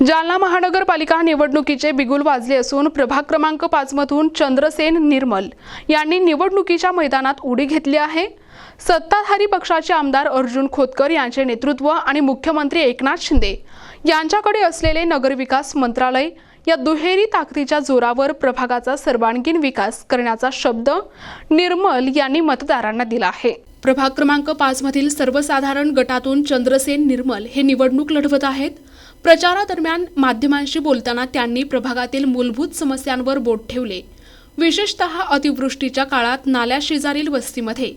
जालना महानगरपालिका निवडणुकीचे बिगुल वाजले असून प्रभाग क्रमांक 5 मधून चंद्रसेन निर्मल यांनी निवडणुकीच्या मैदानात उडी घेतली आहे। सत्ताधारी पक्षाचे आमदार अर्जुन खोतकर यांचे नेतृत्व आणि मुख्यमंत्री एकनाथ शिंदे यांच्याकडे असलेले नगरविकास मंत्रालय या दुहेरी ताकदीच्या जोरावर प्रभागाचा सर्वांगीण विकास करण्याचा शब्द निर्मल यांनी मतदारांना दिला आहे। प्रभाग क्रमांक 5 मधील सर्वसाधारण गटातून चंद्रसेन निर्मल हे निवडणूक लढवत आहेत। प्रचारादरम्यान माध्यमांशी बोलताना त्यांनी प्रभागातील मूलभूत समस्यांवर बोट ठेवले। विशेषतः अतिवृष्टीच्या काळात नाल्याशेजारील वस्तीमध्ये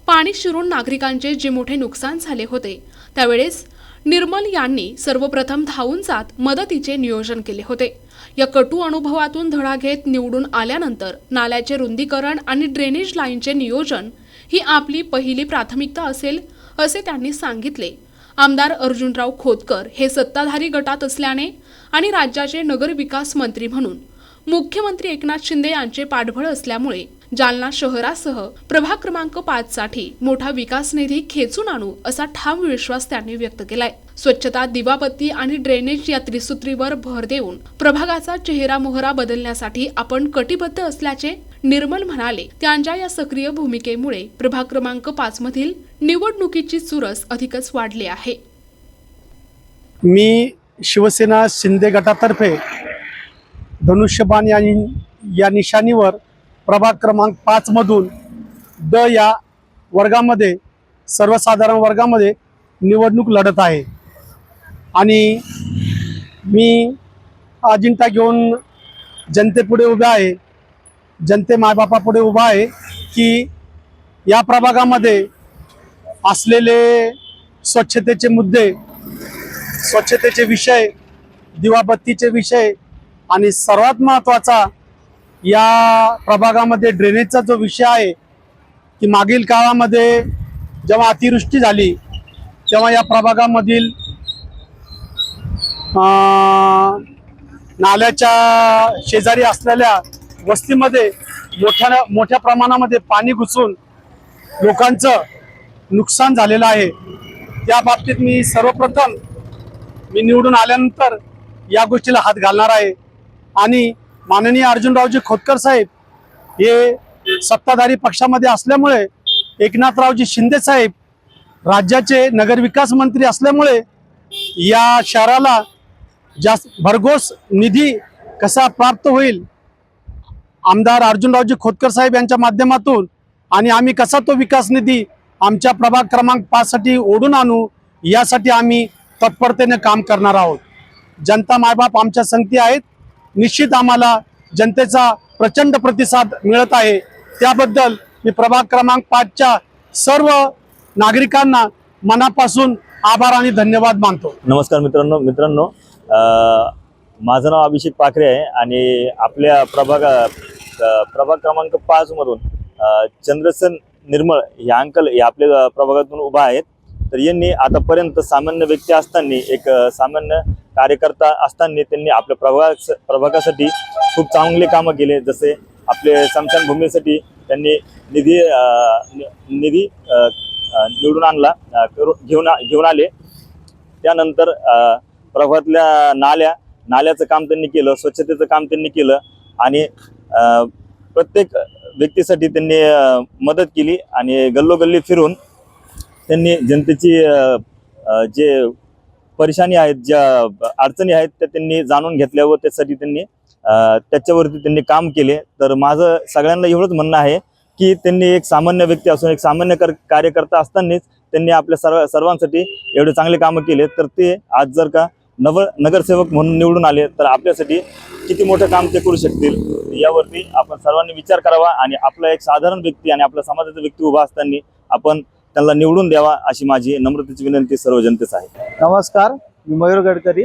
पाणी शिरून नागरिकांचे जे मोठे नुकसान झाले होते, त्यावेळेस निर्मल यांनी सर्वप्रथम धावून जात मदतीचे नियोजन केले होते। या कटू अनुभवातून धडा घेत निवडून आल्यानंतर नाल्याचे रुंदीकरण आणि ड्रेनेज लाईनचे नियोजन ही आपली पहिली प्राथमिकता असेल असे त्यांनी सांगितले। आमदार अर्जुनराव खोतकर हे सत्ताधारी गटात असल्याने आणि राज्याचे नगर विकास मंत्री म्हणून मुख्यमंत्री एकनाथ शिंदे यांचे पाठबळ असल्यामुळे जालना शहरासह प्रभाग क्रमांक 5 साठी मोठा विकास निधी खेचून आणू असा ठाम विश्वास त्यांनी व्यक्त केलाय। स्वच्छता, दिवाबत्ती आणि ड्रेनेज या त्रिसूत्रीवर भर देऊन प्रभागाचा चेहरा मोहरा बदलण्यासाठी आपण कटिबद्ध असल्याचे निर्मल म्हणाले। त्यांच्या या सक्रिय भूमिकेमुळे प्रभाग क्रमांक 5 मधील निवडणुकीची चुरस अधिकच वाढली आहे। मी शिवसेना शिंदे गटातर्फे धनुष्यबाण या निशाणीवर प्रभाग क्रमांक 5 मधून द या वर्गामध्ये सर्वसाधारण वर्गामध्ये निवडणूक लढत आहे आणि मी अजिंठा घेऊन जनतेपुढे उभा आहे, जनते मायबापापुढे उभा आहे की या प्रभागामध्ये असलेले स्वच्छतेचे मुद्दे, स्वच्छतेचे विषय, दिवाबत्तीचे विषय आणि सर्वात महत्त्वाचा या प्रभागामध्ये ड्रेनेजचा जो विषय आहे की मागील काळामध्ये जेव्हा अतिवृष्टी झाली तेव्हा या प्रभागामधील नाल्याच्या शेजारी असलेल्या वस्तीमध्ये मोठ्या प्रमाणामध्ये पाणी घुसून लोकांचं नुकसान झालेलं आहे। त्या बाबतीत मी सर्वप्रथम निवडून आल्यानंतर या गोष्टीला हात घालणार आहे आणि माननीय अर्जुनरावजी खोतकर साहेब हे सत्ताधारी पक्षामध्ये असल्यामुळे, एकनाथरावजी शिंदे साहेब राज्याचे नगरविकास मंत्री असल्यामुळे या शहराला जास्त भरघोस निधी कसा प्राप्त होईल आमदार अर्जुनरावजी खोतकर साहेब यांच्या माध्यमातून आणि आम्ही कसा तो विकास निधी आमच्या प्रभाग क्रमांक 5 साठी ओढून आणू यासाठी आम्ही तत्परतेने काम करणार आहोत। जनता मायबाप आमच्या संगती आहेत। निश्चित आम्हाला जनतेचा प्रचंड प्रतिसाद मिळत आहे। त्याबद्दल मी प्रभाग क्रमांक 5च्या सर्व नागरिकांना मनापासून आभार आणि धन्यवाद मानतो। नमस्कार मित्रांनो, माझं नाव अभिषेक पाखरे आहे आणि आपल्या प्रभाग क्रमांक 5 मधून चंद्रसेन निर्मल हे अंकल हे आपल्या प्रभागातून उभा आहेत। तर यांनी आतापर्यंत सामान्य व्यक्ती असताना, एक सामान्य कार्यकर्ता असताना त्यांनी आपल्या प्रभागासाठी खूप चांगले कामं केले। जसे आपले स्मशानभूमीसाठी त्यांनी निधी निवडून आणला, घेऊन आले। त्यानंतर प्रभागातल्या नाल्याचं काम त्यांनी केलं, स्वच्छतेचं काम त्यांनी केलं आणि प्रत्येक व्यक्तीसाठी त्यांनी मदत केली आणि गल्लोगल्ली फिरून त्यांनी जनतेची जे परेशानी आहेत, ज्या अडचणी आहेत त्या त्यांनी जाणून घेतल्या व त्यासाठी त्यांनी त्याच्यावरती त्यांनी काम केले। तर माझं सगळ्यांना एवढंच म्हणणं आहे की त्यांनी एक सामान्य व्यक्ती असून, एक सामान्य कार्यकर्ता असतानाच त्यांनी आपल्या सर्वांसाठी एवढे चांगले कामं केले। तर ते आज जर का नगरसेवक म्हणून निवडून आले तर आपल्यासाठी किती मोठं काम ते करू शकतील यावरती आपण सर्वांनी विचार करावा आणि आपला एक साधारण व्यक्ती आणि आपल्या समाजाचा व्यक्ती उभा असताना आपण त्यांना निवडून द्यावा अशी माझी नम्रतेची विनंती सर्व जनतेस आहे। नमस्कार, मी मयूर गडकरी,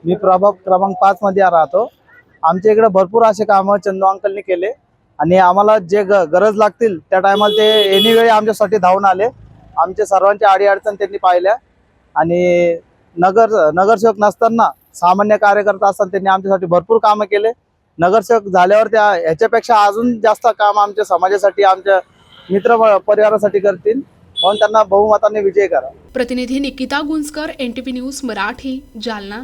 मी प्रभाग क्रमांक 5 मध्ये राहतो। आमच्या इकडे भरपूर असे कामं चंदू अंकलनी केले आणि आम्हाला जे गरज लागतील त्या टायमाला ते एनीवेळी आमच्यासाठी धावून आले। आमच्या सर्वांच्या अडीअडचण त्यांनी पाहिल्या आणि नगरसेवक नसताना सामान्य कार्यकर्ता असताना त्यांनी आमच्यासाठी भरपूर कामं केले। नगरसेवक झाल्यावर त्या ह्याच्यापेक्षा अजून जास्त काम आमच्या समाजासाठी, आमच्या मित्र परिवारासाठी करतील, म्हणून त्यांना बहुमताने विजय करा। प्रतिनिधी निकिता गुंजकर, NTV न्यूज मराठी, जालना।